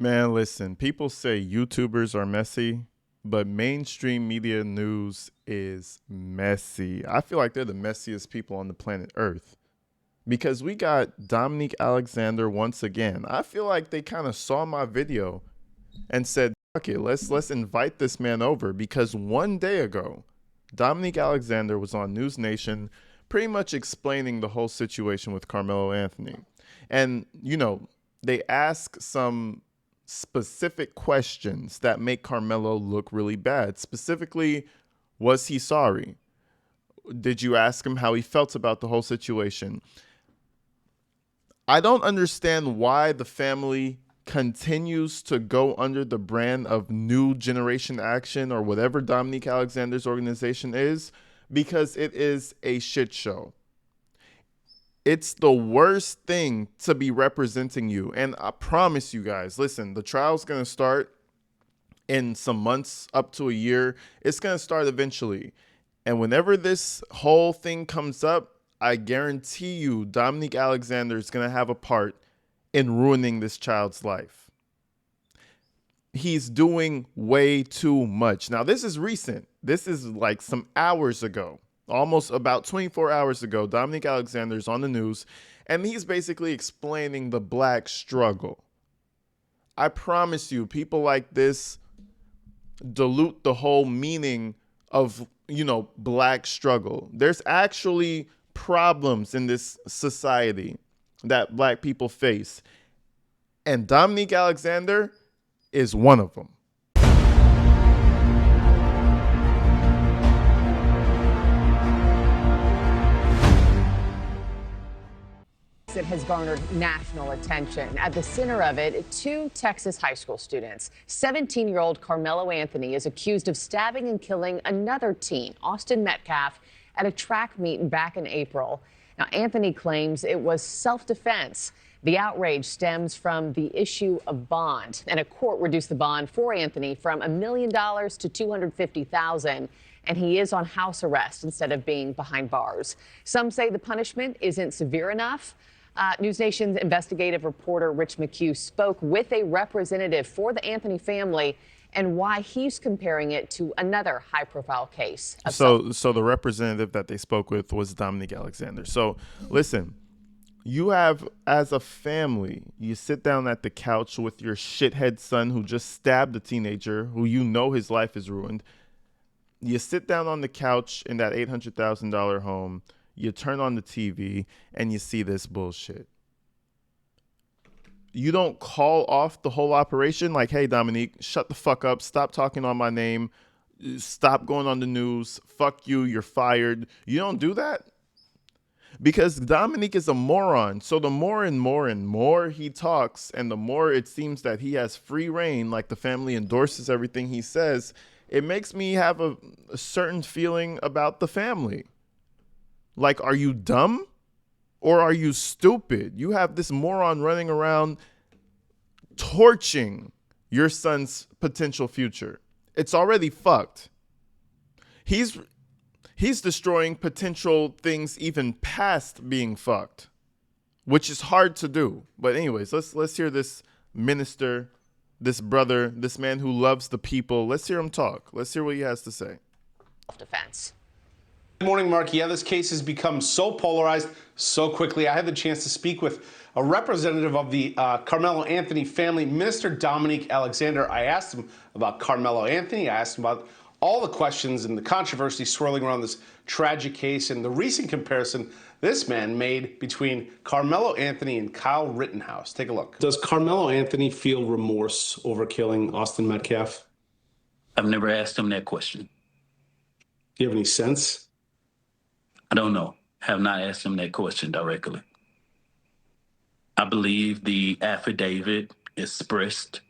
Man, listen, people say YouTubers are messy, but mainstream media news is messy. I feel like they're the messiest people on the planet Earth because we got Dominique Alexander once again. I feel like they kind of saw my video and said, "Fuck it, let's invite this man over," because one day ago, Dominique Alexander was on News Nation pretty much explaining the whole situation with Carmelo Anthony. And, they ask some specific questions that make Carmelo look really bad. Specifically, was he sorry? Did you ask him how he felt about the whole situation? I don't understand why the family continues to go under the brand of New Generation Action or whatever Dominique Alexander's organization is, because it is a shit show. It's the worst thing to be representing you. And I promise you guys, listen, the trial's going to start in some months, up to a year. It's going to start eventually. And whenever this whole thing comes up, I guarantee you Dominique Alexander is going to have a part in ruining this child's life. He's doing way too much. Now, this is recent. This is like some hours ago. Almost about 24 hours ago, Dominique Alexander is on the news, and he's basically explaining the black struggle. I promise you, people like this dilute the whole meaning of, black struggle. There's actually problems in this society that black people face, and Dominique Alexander is one of them. It has garnered national attention. At the center of it, two Texas high school students. 17-year-old Karmelo Anthony is accused of stabbing and killing another teen, Austin Metcalf, at a track meet back in April. Now, Anthony claims it was self-defense. The outrage stems from the issue of bond, and a court reduced the bond for Anthony from $1 million to $250,000. And he is on house arrest instead of being behind bars. Some say the punishment isn't severe enough. News Nation's investigative reporter Rich McHugh spoke with a representative for the Anthony family and why he's comparing it to another high-profile case. So the representative that they spoke with was Dominique Alexander. So listen, you have, as a family, you sit down at the couch with your shithead son who just stabbed a teenager who his life is ruined. You sit down on the couch in that $800,000 home. You turn on the TV and you see this bullshit. You don't call off the whole operation like, "Hey, Dominique, shut the fuck up. Stop talking on my name. Stop going on the news. Fuck you. You're fired." You don't do that because Dominique is a moron. So the more and more he talks and the more it seems that he has free reign, like the family endorses everything he says, it makes me have a certain feeling about the family. Like, are you dumb or are you stupid? You have this moron running around torching your son's potential future. It's already fucked. He's destroying potential things even past being fucked, which is hard to do. But anyways, let's hear this minister, this brother, this man who loves the people. Let's hear him talk. Let's hear what he has to say. Self-defense. Good morning, Mark. Yeah, this case has become so polarized so quickly. I had the chance to speak with a representative of the Carmelo Anthony family, Minister Dominique Alexander. I asked him about Carmelo Anthony. I asked him about all the questions and the controversy swirling around this tragic case and the recent comparison this man made between Carmelo Anthony and Kyle Rittenhouse. Take a look. Does Carmelo Anthony feel remorse over killing Austin Metcalf? I've never asked him that question. Do you have any sense? I don't know. Have not asked him that question directly. I believe the affidavit expressed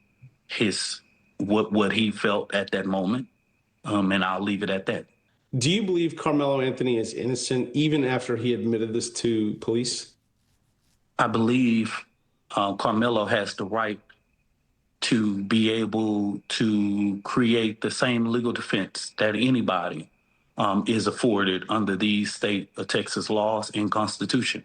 what he felt at that moment, and I'll leave it at that. Do you believe Carmelo Anthony is innocent even after he admitted this to police? I believe Carmelo has the right to be able to create the same legal defense that anybody is afforded under these state of Texas laws and Constitution.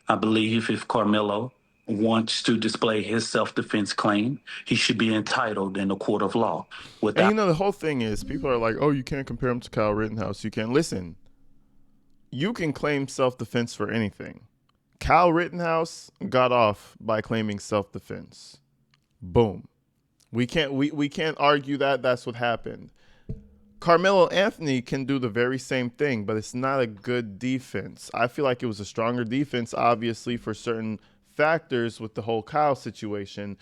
I believe if Carmelo wants to display his self-defense claim, he should be entitled in a court of law And without. you know, the whole thing is people are like, oh, you can't compare him to Kyle Rittenhouse. You can't. Listen, you can claim self defense for anything. Kyle Rittenhouse got off by claiming self defense. Boom. We can't argue that that's what happened. Karmelo Anthony can do the very same thing, but it's not a good defense. I feel like it was a stronger defense, obviously, for certain factors with the whole Kyle situation.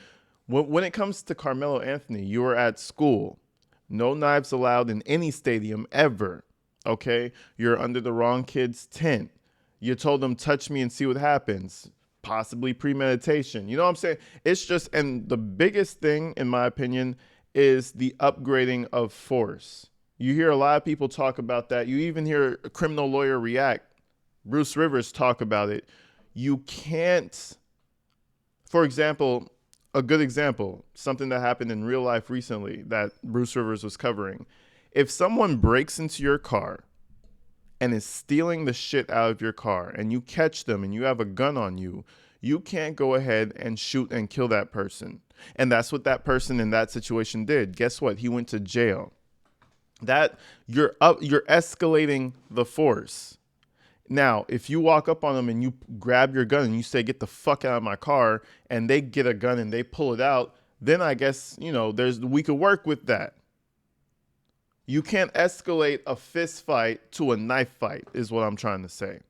When it comes to Karmelo Anthony, you were at school. No knives allowed in any stadium ever. Okay? You're under the wrong kid's tent. You told them, touch me and see what happens. Possibly premeditation. You know what I'm saying? It's just, and the biggest thing, in my opinion, is the upgrading of force. You hear a lot of people talk about that. You even hear a criminal lawyer react. Bruce Rivers talk about it. You can't, for example, a good example, something that happened in real life recently that Bruce Rivers was covering. If someone breaks into your car and is stealing the shit out of your car and you catch them and you have a gun on you, you can't go ahead and shoot and kill that person. And that's what that person in that situation did. Guess what? He went to jail. That you're escalating the force. Now, if you walk up on them and you grab your gun and you say, get the fuck out of my car, and they get a gun and they pull it out, then I guess, you know, we could work with that. You can't escalate a fist fight to a knife fight, is what I'm trying to say.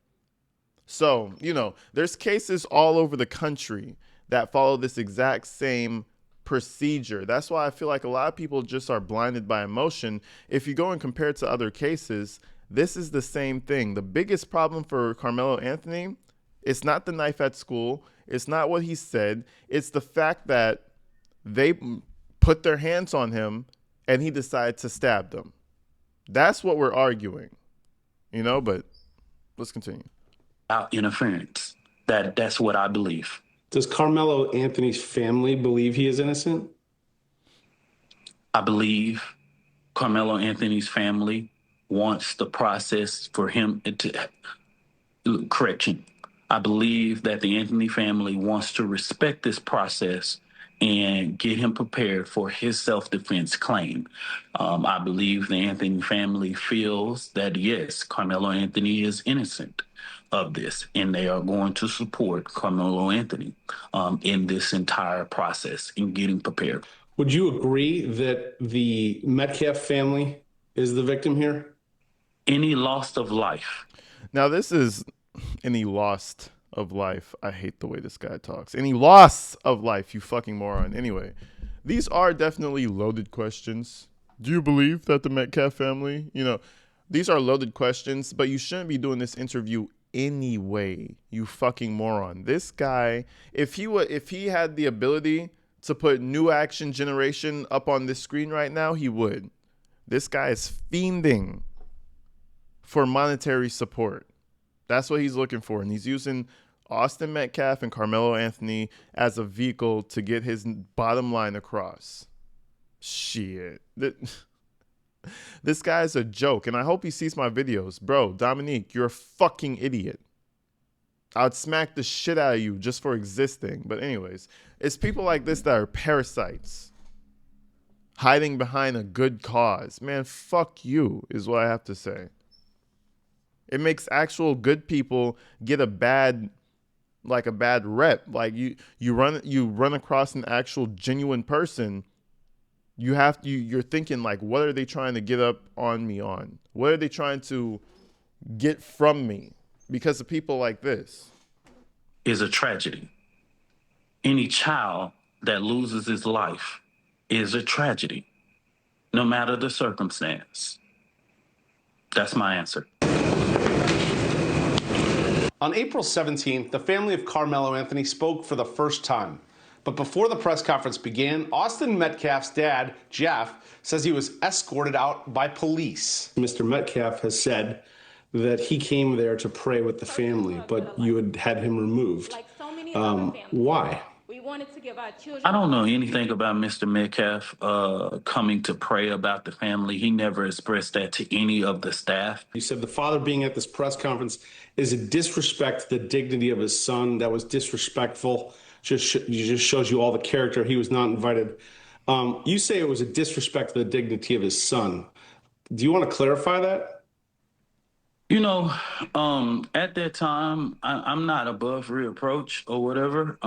So, you know, there's cases all over the country that follow this exact same procedure. That's why I feel like a lot of people just are blinded by emotion. If you go and compare it to other cases, this is the same thing. The biggest problem for Karmelo Anthony, it's not the knife at school. It's not what he said. It's the fact that they put their hands on him and he decided to stab them. That's what we're arguing, you know, but let's continue. Without interference. That's what I believe. Does Karmelo Anthony's family believe he is innocent? I believe Carmelo Anthony's family wants the process for him to correction. I believe that the Anthony family wants to respect this process and get him prepared for his self-defense claim. I believe the Anthony family feels that, yes, Carmelo Anthony is innocent of this, and they are going to support Carmelo Anthony in this entire process in getting prepared. Would you agree that the Metcalf family is the victim here? Any loss of life. Now, this is any loss of life. I hate the way this guy talks. Any loss of life, you fucking moron. Anyway, these are definitely loaded questions. Do you believe that the Metcalf family, you know, these are loaded questions, but you shouldn't be doing this interview anyway, you fucking moron. This guy, if he had the ability to put New Action Generation up on this screen right now, he would. This guy is fiending for monetary support. That's what he's looking for. And he's using Austin Metcalf and Carmelo Anthony as a vehicle to get his bottom line across. Shit. This guy's a joke. And I hope he sees my videos. Bro, Dominique, you're a fucking idiot. I'd smack the shit out of you just for existing. But anyways, it's people like this that are parasites. Hiding behind a good cause. Man, fuck you is what I have to say. It makes actual good people get a bad rep. Like you run across an actual genuine person. You're thinking like, what are they trying to get up on me on? What are they trying to get from me? Because of people like this. Is a tragedy. Any child that loses his life is a tragedy, no matter the circumstance. That's my answer. On April 17th, the family of Carmelo Anthony spoke for the first time. But before the press conference began, Austin Metcalf's dad, Jeff, says he was escorted out by police. Mr. Metcalf has said that he came there to pray with the family, but you had him removed. Like so many other families. Why? We wanted to give our children. I don't know anything about Mr. Metcalf coming to pray about the family. He never expressed that to any of the staff. You said the father being at this press conference is a disrespect to the dignity of his son. That was disrespectful. just shows you all the character. He was not invited. You say it was a disrespect to the dignity of his son. Do you want to clarify that? You know, at that time, I'm not above reapproach or whatever.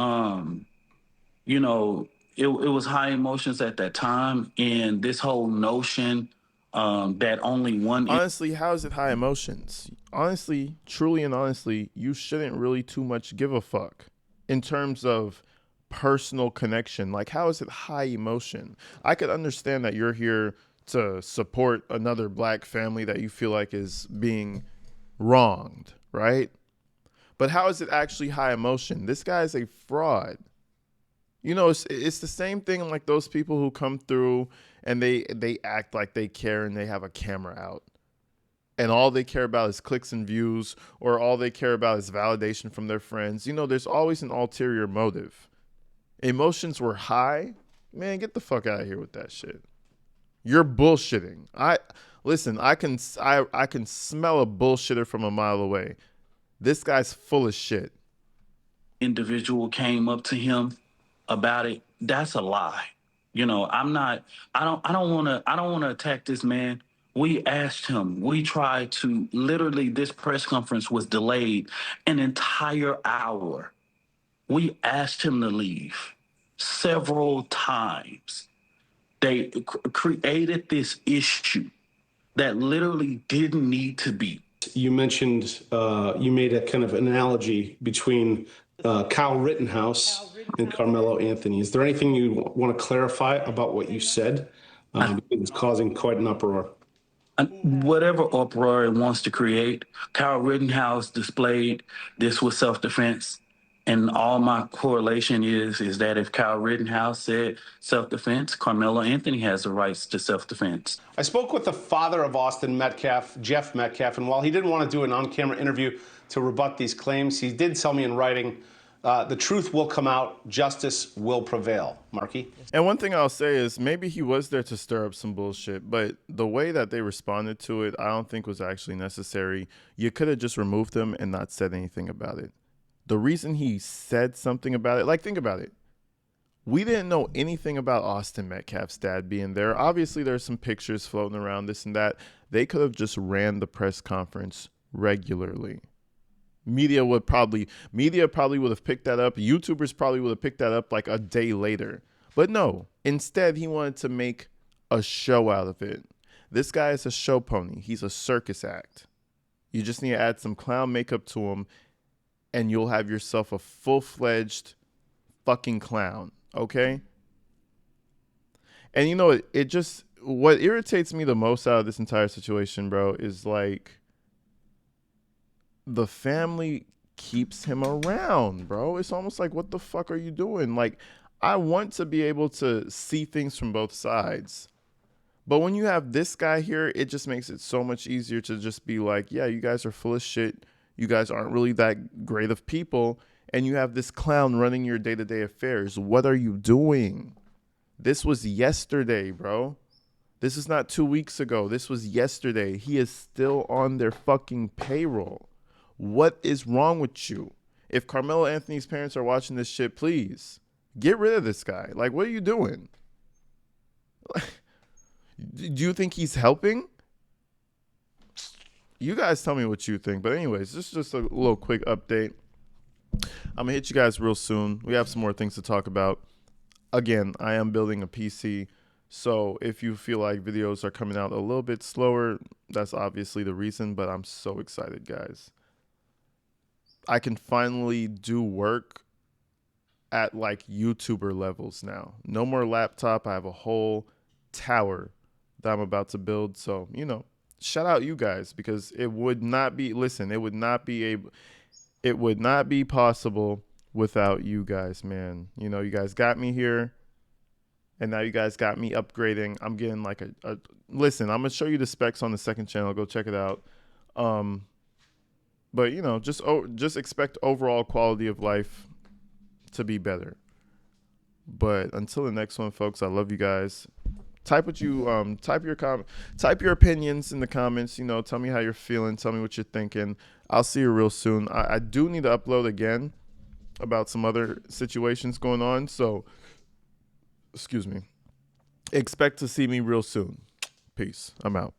You know, it was high emotions at that time, and this whole notion that only one Honestly, how is it high emotions? Honestly, truly and honestly, you shouldn't really too much give a fuck in terms of personal connection. Like, how is it high emotion? I could understand that you're here to support another black family that you feel like is being wronged, right? But how is it actually high emotion? This guy is a fraud. You know, it's the same thing like those people who come through and they act like they care and they have a camera out. And all they care about is clicks and views, or all they care about is validation from their friends. You know, there's always an ulterior motive. Emotions were high. Man, get the fuck out of here with that shit. You're bullshitting. Listen, I can smell a bullshitter from a mile away. This guy's full of shit. individual came up to him about it, that's a lie. You know, I don't wanna attack this man. We asked him, we tried to literally this press conference was delayed an entire hour. We asked him to leave several times. They created this issue that literally didn't need to be. You mentioned you made a kind of analogy between Kyle Rittenhouse and Carmelo Anthony. Is there anything you want to clarify about what you said? Because it's causing quite an uproar. Whatever uproar it wants to create, Kyle Rittenhouse displayed this was self-defense. And all my correlation is that if Kyle Rittenhouse said self-defense, Carmelo Anthony has the rights to self-defense. I spoke with the father of Austin Metcalf, Jeff Metcalf, and while he didn't want to do an on-camera interview to rebut these claims, he did tell me in writing, the truth will come out, justice will prevail. Marky? And one thing I'll say is maybe he was there to stir up some bullshit, but the way that they responded to it, I don't think was actually necessary. You could have just removed him and not said anything about it. The reason he said something about it, like, think about it. We didn't know anything about Austin Metcalf's dad being there. Obviously, there's some pictures floating around, this and that. They could have just ran the press conference regularly. Media probably would have picked that up. YouTubers probably would have picked that up like a day later. But no, instead he wanted to make a show out of it. This guy is a show pony. He's a circus act. You just need to add some clown makeup to him and you'll have yourself a full-fledged fucking clown, okay? And you know, it just, what irritates me the most out of this entire situation, bro, is like, the family keeps him around, bro. It's almost like, what the fuck are you doing? Like, I want to be able to see things from both sides. But when you have this guy here, it just makes it so much easier to just be like, yeah, you guys are full of shit. You guys aren't really that great of people. And you have this clown running your day-to-day affairs. What are you doing? This was yesterday, bro. This is not 2 weeks ago. This was yesterday. He is still on their fucking payroll. What is wrong with you? If Carmelo Anthony's parents are watching this shit, please get rid of this guy. Like, what are you doing? Do you think he's helping? You guys tell me what you think. But anyways, this is just a little quick update. I'm going to hit you guys real soon. We have some more things to talk about. Again, I am building a PC. So if you feel like videos are coming out a little bit slower, that's obviously the reason. But I'm so excited, guys. I can finally do work at like YouTuber levels now. No more laptop. I have a whole tower that I'm about to build. So, you know, shout out you guys, because it would not be, listen, it would not be possible without you guys, man. You know, you guys got me here and now you guys got me upgrading. I'm getting like listen, I'm going to show you the specs on the second channel. Go check it out. But, you know, just expect overall quality of life to be better. But until the next one, folks, I love you guys. Type what you type your opinions in the comments. You know, tell me how you're feeling. Tell me what you're thinking. I'll see you real soon. I do need to upload again. about some other situations going on. So, excuse me. Expect to see me real soon. Peace. I'm out.